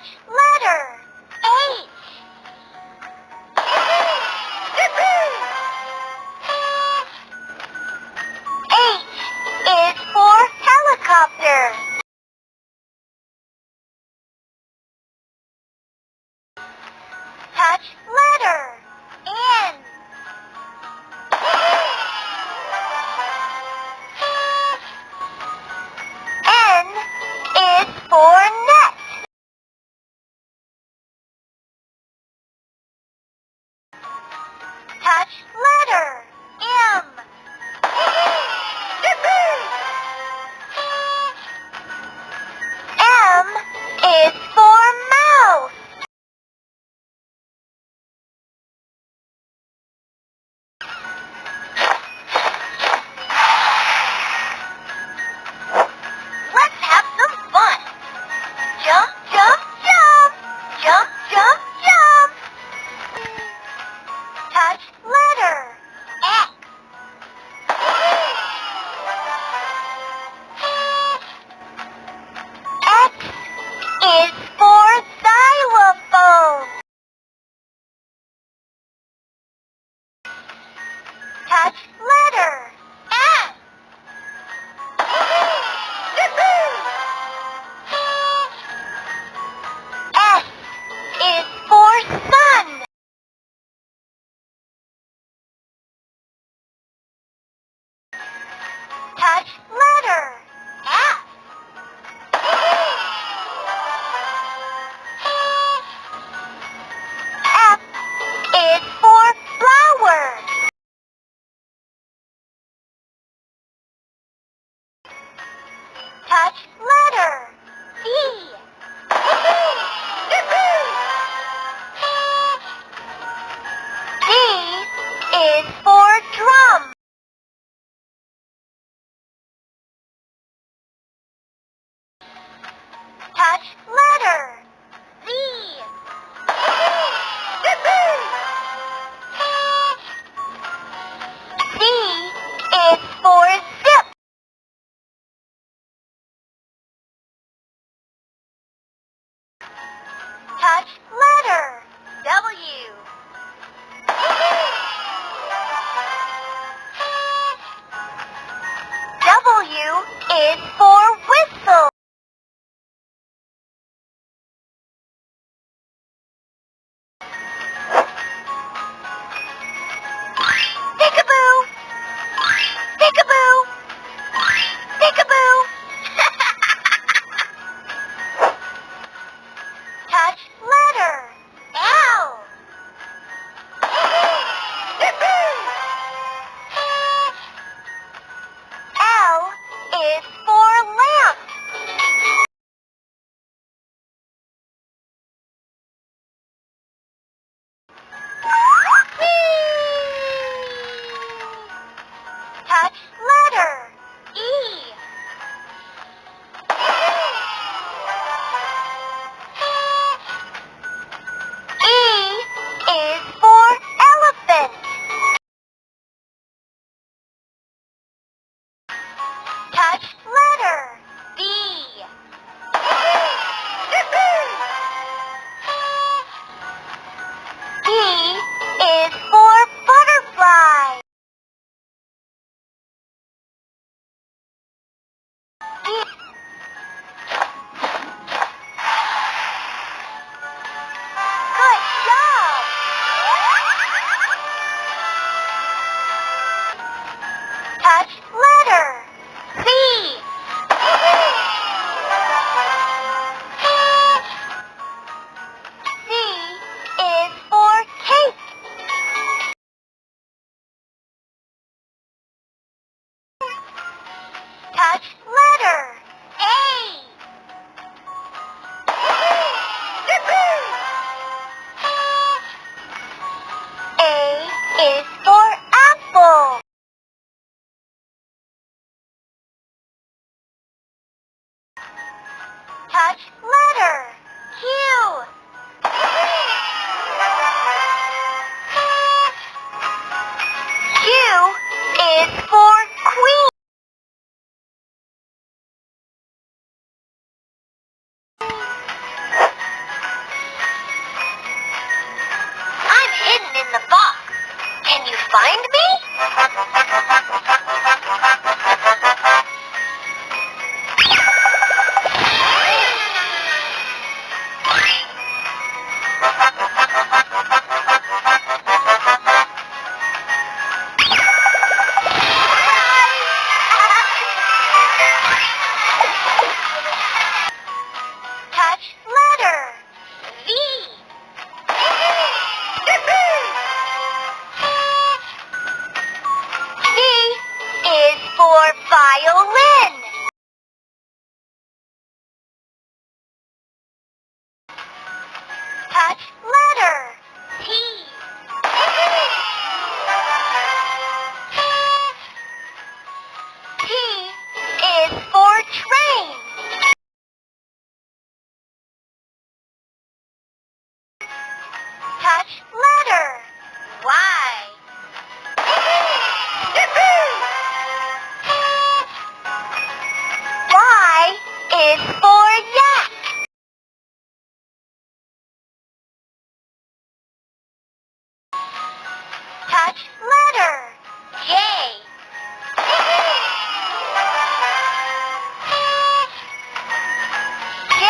Touch letter H. H is for helicopter. Touch letter N. N is for net. Touch letter M. M is for mouse. Let's have some fun. Jump, jump, jump. Jump, jump, jump. Touch letter X. X is for xylophone. Touch letter S. S is for sun. Touch letter F. F is for flower. Touch letter C. D is for drum. Touch letter Z. Z is for zip. Touch letter W. W is for whistle. Peekaboo! Peekaboo! Peekaboo! Touch letter L. L is for lamp. Touch letter E. E is for elephant. Touch letter B. B is for butterfly. Good job! Touch letter C. C is for cake. Touch letter A. A is for apple. Touch letter Q. Q is for queen. is for yak. Touch letter J. J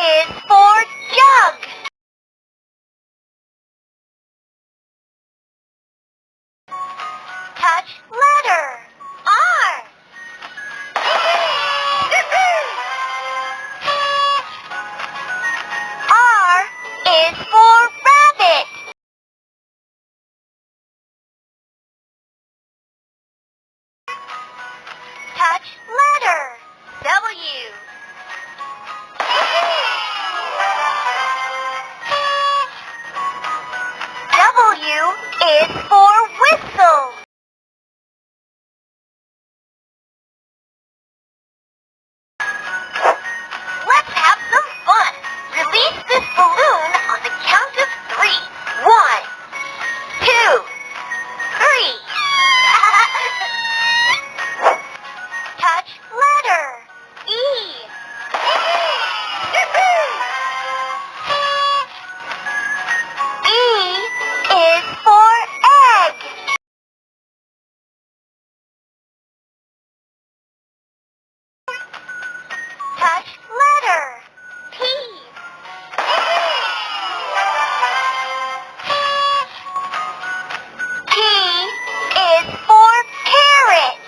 is for jug. Touch letter R. R is for rabbit. Touch letter W. W is for whistle. Let's have some fun. Release this balloon on the count of 3. 1, 2, 3. Touch letter E. E is for egg. Touch letter P. P is for parrot.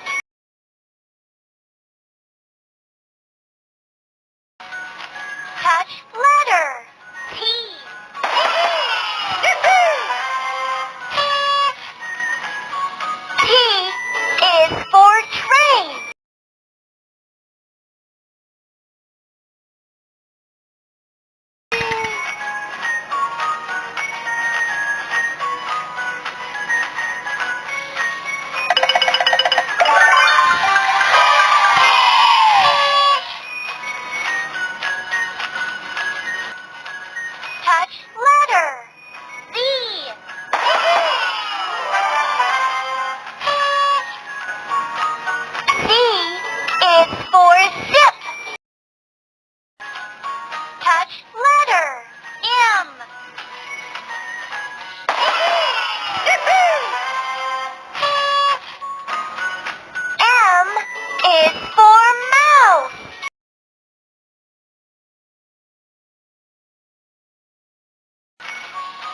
Touch letter T. T is for train. Touch letter Z. Z is for zip. Touch letter M. M is for mouse.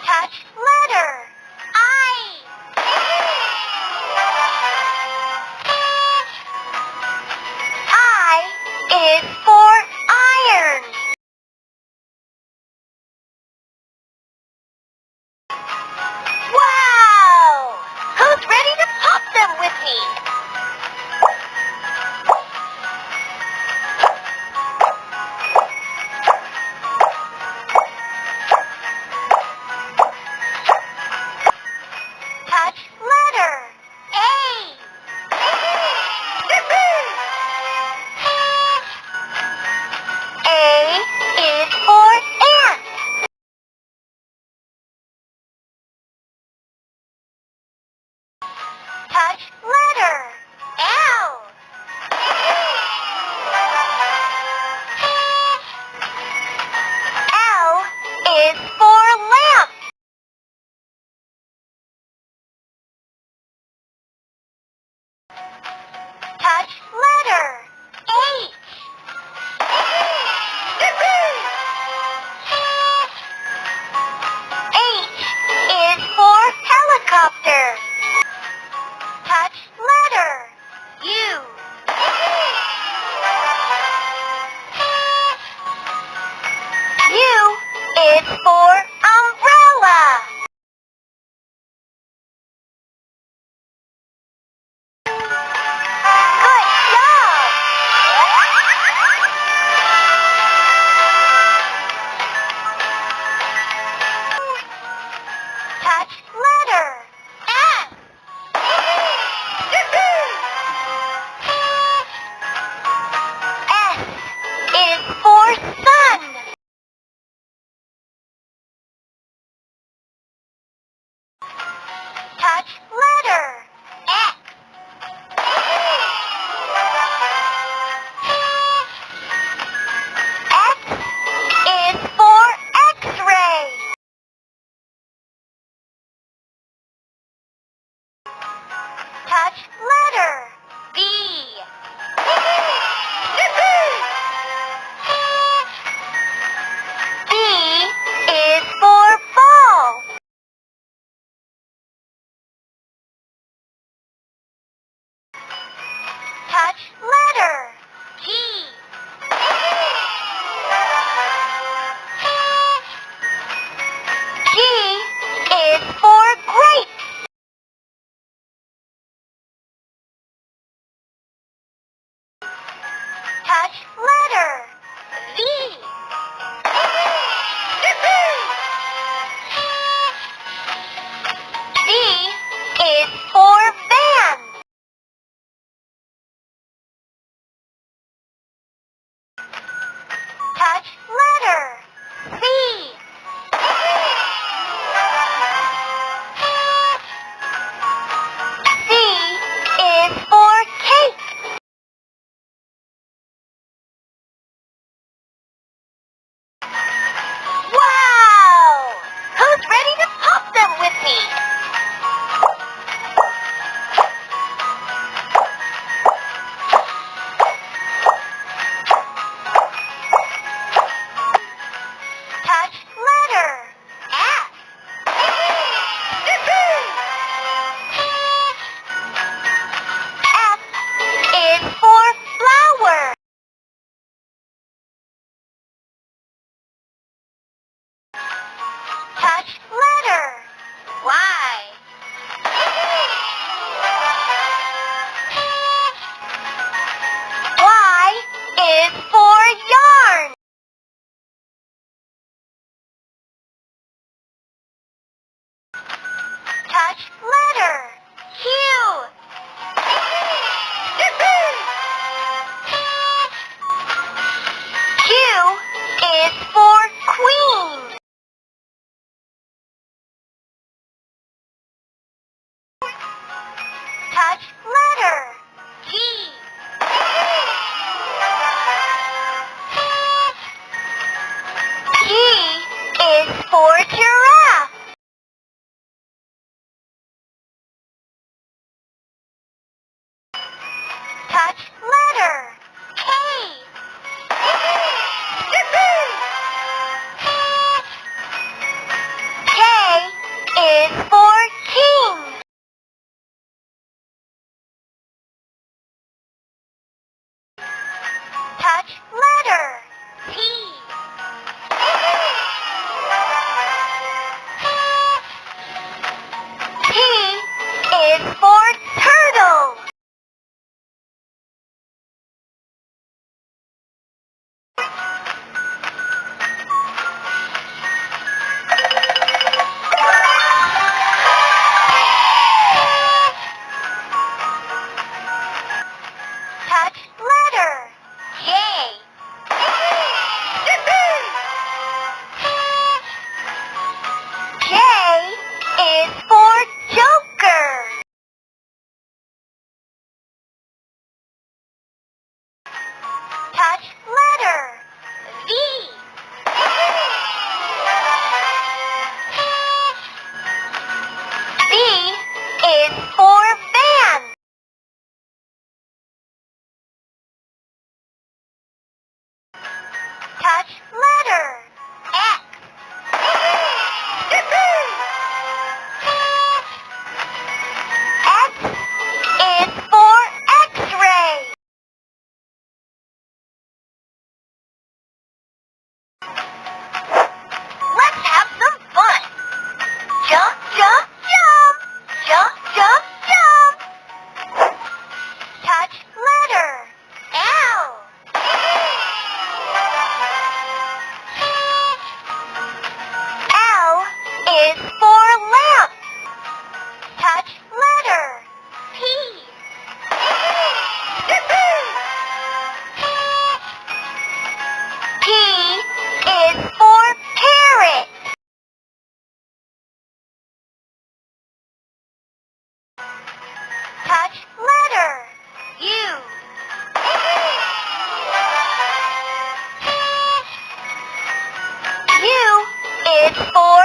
Touch letter I. I is for iron. Wow! Who's ready to pop them with me? Touch letter A. Touch letter V. V is for van. Touch letter C. C is for cake. Wow! Who's ready to pop them with me? Touch letter F. F is for flower. Touch letter Y. Y is for yarn. Touch letter Q. Q is for queen. Touch letter G. G is for giraffe. Touch letter K. K is for king. Touch letter T. T is for turtle. Touch letter J. J is for joker. Touch letter V. V is for van. Touch letter X. X is for X-ray. Let's have some fun. Jump, jump, jump. Jump, jump, jump. Touch letter L. L is for lamp. Touch letter P. P is for parrot. Touch letter U. U is for